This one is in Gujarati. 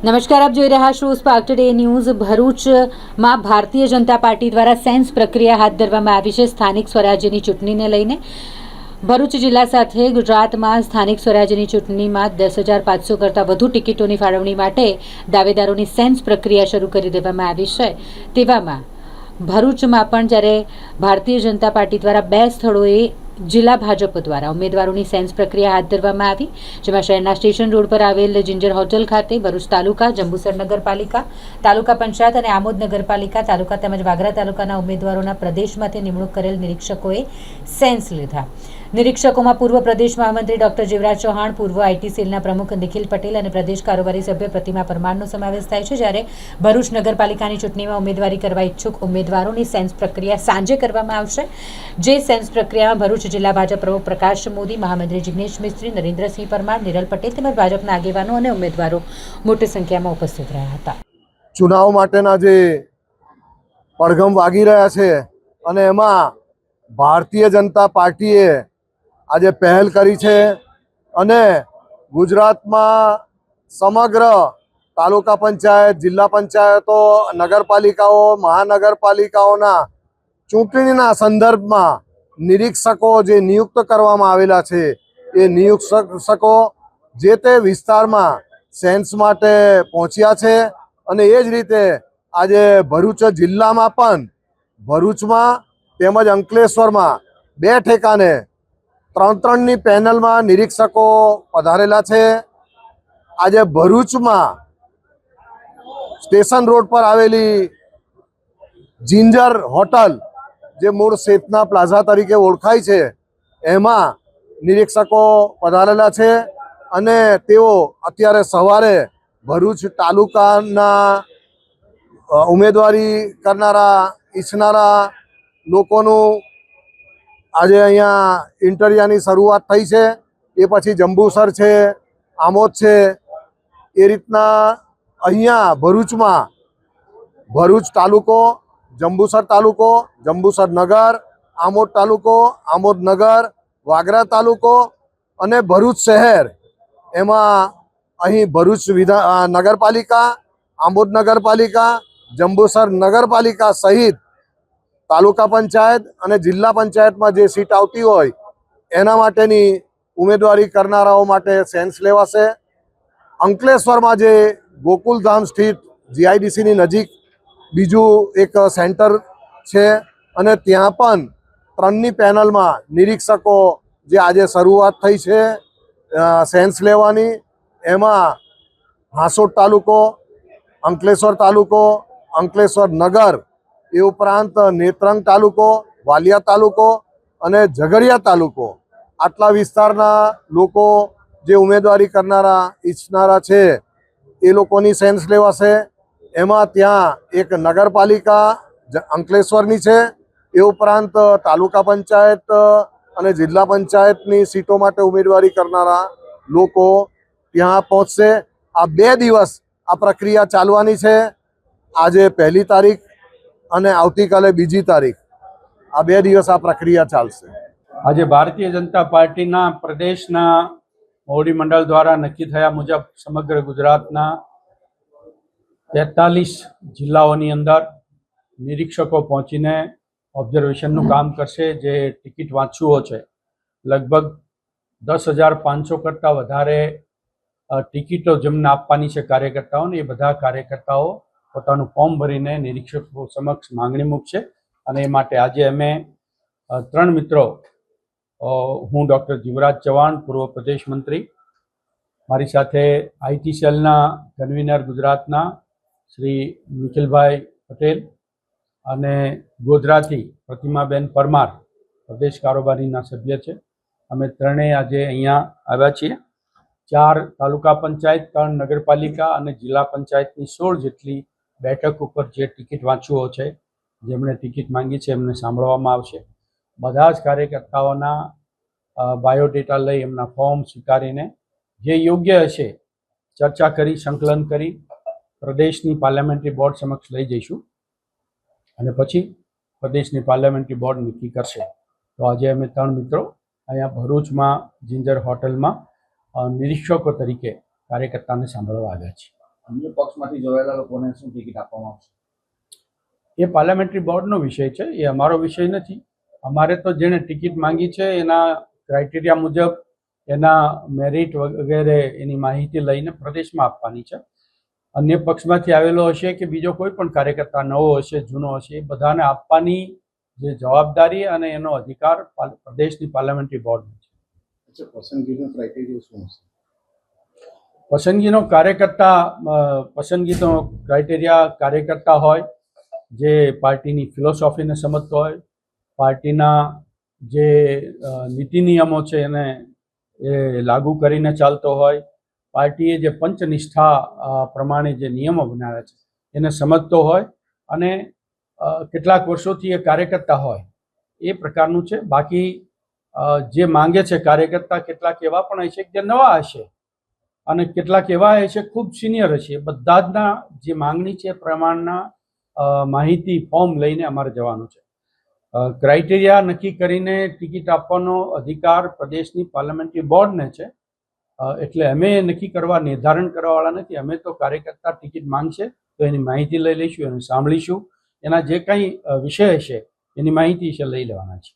નમસ્કાર, આપ જોઈ રહ્યા છો સ્પાર્ક ટુડે ન્યૂઝ। ભરૂચમાં ભારતીય જનતા પાર્ટી દ્વારા સેન્સ પ્રક્રિયા હાથ ધરવામાં આવી છે સ્થાનિક સ્વરાજ્યની ચૂંટણીને લઈને। ભરૂચ જિલ્લા સાથે ગુજરાતમાં સ્થાનિક સ્વરાજ્યની ચૂંટણીમાં 10,500 કરતાં વધુ ટિકિટોની ફાળવણી માટે દાવેદારોની સેન્સ પ્રક્રિયા શરૂ કરી દેવામાં આવી છે। તેવામાં ભરૂચમાં પણ જ્યારે ભારતીય જનતા પાર્ટી દ્વારા 2 સ્થળોએ જિલ્લા ભાજપ દ્વારા ઉમેદવારોની સેન્સ પ્રક્રિયા હાથ ધરવામાં આવી, જેમાં શહેરના સ્ટેશન રોડ પર આવેલ જિંજર હોટલ ખાતે ભરૂચ તાલુકા, જંબુસર નગરપાલિકા, તાલુકા પંચાયત અને આમોદ નગરપાલિકા, તાલુકા તેમજ વાગરા તાલુકાના ઉમેદવારોના પ્રદેશમાંથી નિમણૂક કરેલ નિરીક્ષકોએ સેન્સ લીધા। નિરીક્ષકોમાં પૂર્વ પ્રદેશ મહામંત્રી ડોક્ટર જીવરાજ ચૌહાણ, પૂર્વ આઈટી સેલના પ્રમુખ નિખિલ પટેલ અને પ્રદેશ કારોબારી સભ્ય પ્રતિમા પરમારનો સમાવેશ થાય છે। જ્યારે ભરૂચ નગરપાલિકાની ચૂંટણીમાં ઉમેદવારી કરવા ઈચ્છુક ઉમેદવારોની સેન્સ પ્રક્રિયા સાંજે કરવામાં આવશે, જે સેન્સ પ્રક્રિયામાં ભરૂચ જિલ્લા ભાજપ પ્રમુખ પ્રકાશ મોદી, મહામંત્રી જિગ્નેશ મિસ્ત્રી, નરેન્દ્રસિંહ પરમાર, નિરલ પટેલ તેમજ ભાજપના આગેવાનો અને ઉમેદવારો મોટી સંખ્યામાં ઉપસ્થિત રહ્યા હતા। ચુનાવ માટેના જે પડઘમ વાગી રહ્યા છે અને એમાં ભારતીય જનતા પાર્ટીએ આજે પહેલ કરી છે અને ગુજરાતમાં સમગ્ર તાલુકા પંચાયત, જિલ્લા પંચાયતો, નગરપાલિકાઓ, મહાનગરપાલિકાઓના ચૂંટણીના સંદર્ભમાં નિરીક્ષકો જે નિયુક્ત કરવામાં આવેલા છે એ નિરીક્ષકો જે તે વિસ્તારમાં સેન્સ માટે પહોંચ્યા છે અને એ જ રીતે આજે ભરૂચ જિલ્લામાં પણ ભરૂચમાં તેમજ અંકલેશ્વરમાં 2 ઠેકાને 3-3ની પેનલમાં નિરીક્ષકો પધારેલા છે। આજે ભરૂચમાં સ્ટેશન રોડ પર આવેલી જિંજર હોટલ, જે મૂળ સેતના પ્લાઝા તરીકે ઓળખાય છે, એમાં નિરીક્ષકો પધારેલા છે અને તેઓ અત્યારે સવારે ભરૂચ તાલુકાના ઉમેદવારી કરનારા ઈચ્છનારા લોકોનું આજે અહીંયા ઇન્ટરવ્યુની શરૂઆત થઈ છે। એ પછી જંબુસર છે, આમોદ છે, એ રીતના અહીંયા ભરૂચમાં ભરૂચ તાલુકો, જંબુસર તાલુકો, જંબુસર નગર, આમોદ તાલુકો, આમોદ નગર, વાગરા તાલુકો અને ભરૂચ શહેર, એમાં અહીં ભરૂચ નગરપાલિકા, આમોદ નગરપાલિકા, જંબુસર નગરપાલિકા સહિત તાલુકા પંચાયત અને જિલ્લા પંચાયતમાં જે સીટ આવતી હોય એના માટેની ઉમેદવારી કરનારાઓ માટે સેન્સ લેવાશે। અંકલેશ્વરમાં જે ગોકુલધામ સ્થિત જીઆઈડીસીની નજીક બીજું એક સેન્ટર છે અને ત્યાં પણ 3ની પેનલમાં નિરીક્ષકો જે આજે શરૂઆત થઈ છે સેન્સ લેવાની, એમાં હાંસોદ તાલુકો, અંકલેશ્વર તાલુકો, અંકલેશ્વર નગર, એ ઉપરાંત નેત્રંગ તાલુકો, વાલિયા તાલુકો અને ઝઘડિયા તાલુકો, આટલા વિસ્તારના લોકો જે ઉમેદવારી કરનારા ઈચ્છનારા છે એ લોકોની સેન્સ લેવાશે। એમાં ત્યાં એક નગરપાલિકા અંકલેશ્વરની છે, એ ઉપરાંત તાલુકા પંચાયત અને જિલ્લા પંચાયતની સીટો માટે ઉમેદવારી કરનારા લોકો ત્યાં પહોંચશે। આ 2 દિવસ આ પ્રક્રિયા ચાલવાની છે। આજે 1લી તારીખ અને આવતીકાલે 2જી તારીખ, આ 2 દિવસ આ પ્રક્રિયા ચાલશે। આજે ભારતીય જનતા પાર્ટીના પ્રદેશના મોવડી મંડળ દ્વારા નક્કી થયા મુજબ સમગ્ર ગુજરાતના 43 જિલ્લાઓની અંદર નિરીક્ષકો પહોંચીને ઓબ્ઝર્વેશનનું કામ કરશે। જે ટિકિટ વાંચુઓ છે, લગભગ 10,500 કરતાં વધારે ટિકિટો જેમને આપવાની છે કાર્યકર્તાઓને, એ બધા કાર્યકર્તાઓ પોતાનું ફોર્મ ભરીને નિરીક્ષકો સમક્ષ માંગણી મૂકશે અને એ માટે આજે અમે 3 મિત્રો, હું ડૉક્ટર જીવરાજ ચૌહાણ, પૂર્વ પ્રદેશ મંત્રી, મારી સાથે આઈટી સેલના કન્વીનર ગુજરાતના શ્રી નિખિલભાઈ પટેલ અને ગોધરાથી પ્રતિમાબેન પરમાર પ્રદેશ કારોબારીના સભ્ય છે। અમે ત્રણેય આજે અહીંયા આવ્યા છીએ। 4 તાલુકા પંચાયત, 3 નગરપાલિકા અને જિલ્લા પંચાયતની 16 જેટલી બેઠક ઉપર જે ટિકિટ વાંચુઓ છે, જેમણે ટિકિટ માંગી છે, એમને સાંભળવામાં આવશે। બધા જ કાર્યકર્તાઓના બાયોડેટા લઈ એમના ફોર્મ સ્વીકારીને જે યોગ્ય હશે ચર્ચા કરી, સંકલન કરી પ્રદેશની પાર્લામેન્ટરી બોર્ડ સમક્ષ લઈ જઈશું અને પછી પ્રદેશની પાર્લામેન્ટરી બોર્ડ નક્કી કરશે। તો આજે અમે 3 મિત્રો અહીંયા ભરૂચમાં જિંજર હોટલમાં નિરીક્ષકો તરીકે કાર્યકર્તાને સાંભળવા આવ્યા છીએ। અન્ય પક્ષમાંથી જોડાયેલા લોકોને શું ટિકિટ આપવામાં આવશે? એ પાર્લામેન્ટરી બોર્ડનો વિષય છે, એ અમારો વિષય નથી. અમારે તો જેણે ટિકિટ માંગી છે એના ક્રાઇટેરિયા મુજબ એના મેરિટ વગેરે એની માહિતી લઈને પ્રદેશમાં આપવાની છે. અન્ય પક્ષમાંથી આવેલો હશે કે બીજો કોઈ પણ કાર્યકર્તા નવો હશે જૂનો હશે એ બધાને આપવાની જે જવાબદારી અને એનો અધિકાર પ્રદેશની પાર્લામેન્ટરી બોર્ડનો છે. અચ્છા, પસંદગીનો ક્રાઇટેરિયા શું હશે? પસંદગીનો ક્રાઇટેરિયા કાર્યકર્તા હોય જે પાર્ટીની ફિલોસોફીને સમજતો હોય, પાર્ટીના જે નીતિ નિયમો છે એને એ લાગુ કરીને ચાલતો હોય, પાર્ટીએ જે પંચનિષ્ઠા પ્રમાણે જે નિયમો બનાવ્યા છે એને સમજતો હોય અને કેટલાક વર્ષોથી એ કાર્યકર્તા હોય એ પ્રકારનું છે. બાકી જે માંગે છે કાર્યકર્તા કેટલાક એવા પણ હશે જે નવા હશે અને કેટલાક એવા હશે ખૂબ સિનિયર હશે. બધા જના જે માંગણી છે એ પ્રમાણના માહિતી ફોર્મ લઈને અમારે જવાનું છે. ક્રાઇટેરિયા નક્કી કરીને ટિકિટ આપવાનો અધિકાર પ્રદેશની પાર્લામેન્ટરી બોર્ડને છે. એટલે અમે નક્કી કરવા નિર્ધારણ કરવાવાળા નથી. અમે તો કાર્યકર્તા ટિકિટ માંગશે તો એની માહિતી લઈ લઈશું, એને સાંભળીશું, એના જે કંઈ વિષય હશે એની માહિતી છે લઈ લેવાના છે.